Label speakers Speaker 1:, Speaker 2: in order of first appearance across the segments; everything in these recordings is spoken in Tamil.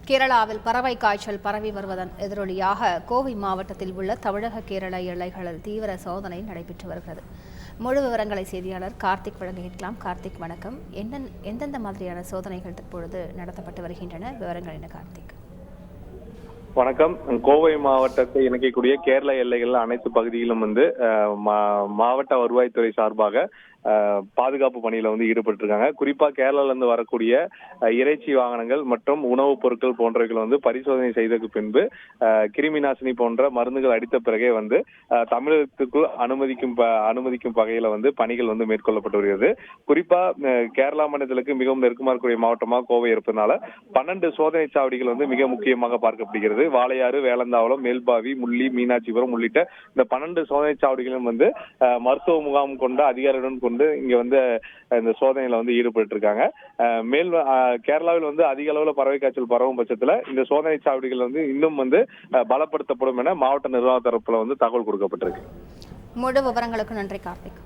Speaker 1: கேரளாவில் பறவை காய்ச்சல் பரவி வருவதன் எதிரொலியாக கோவை மாவட்டத்தில் உள்ள தமிழக கேரள எல்லைகளில் தீவிர சோதனை நடைபெற்று வருகிறது. முழு விவரங்களை செய்தியாளர் கார்த்திக் வழங்க கேட்கலாம். கார்த்திக், வணக்கம். எந்தெந்த மாதிரியான சோதனைகள் தற்பொழுது நடத்தப்பட்டு வருகின்றன? விவரங்கள் என்ன கார்த்திக்?
Speaker 2: வணக்கம். கோவை மாவட்டத்தை இணைக்கக்கூடிய கேரள எல்லைகள் அனைத்து பகுதியிலும் மாவட்ட வருவாய்த்துறை சார்பாக பாதுகாப்பு பணியில ஈடுபட்டிருக்காங்க. குறிப்பா கேரளால இருந்து வரக்கூடிய இறைச்சி வாகனங்கள் மற்றும் உணவுப் பொருட்கள் போன்றவைகள் பரிசோதனை செய்ததுக்கு பின்பு கிருமி நாசினி போன்ற மருந்துகள் அடித்த பிறகே தமிழகத்துக்குள் அனுமதிக்கும் வகையில பணிகள் மேற்கொள்ளப்பட்டு வருகிறது. குறிப்பா கேரளா மாநிலத்திற்கு மிகவும் நெருக்கமா இருக்கக்கூடிய மாவட்டமாக கோவை இருப்பதனால 12 சோதனை சாவடிகள் மிக முக்கியமாக பார்க்கப்படுகிறது. வாளையாறு, வேலந்தாவளம், மேல்பாவி, முள்ளி, மீனாட்சிபுரம் உள்ளிட்ட இந்த 12 சோதனை சாவடிகளும் மருத்துவ முகாம் கொண்ட அதிகாரிகளுடன் கொண்டு இங்க இந்த சோதனையில ஈடுபட்டு இருக்காங்க. கேரளாவில் அதிக அளவுல பறவை காய்ச்சல் பரவும் பட்சத்துல இந்த சோதனை சாவடிகள் இன்னும் பலப்படுத்தப்படும் என மாவட்ட நிர்வாக தரப்புல தகவல் கொடுக்கப்பட்டிருக்கு.
Speaker 1: முழு விவரங்களுக்கு நன்றி கார்த்திக்.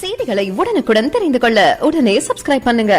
Speaker 3: செய்திகளை உடனுக்குடன் தெரிந்து கொள்ள உடனே சப்ஸ்கிரைப் பண்ணுங்க.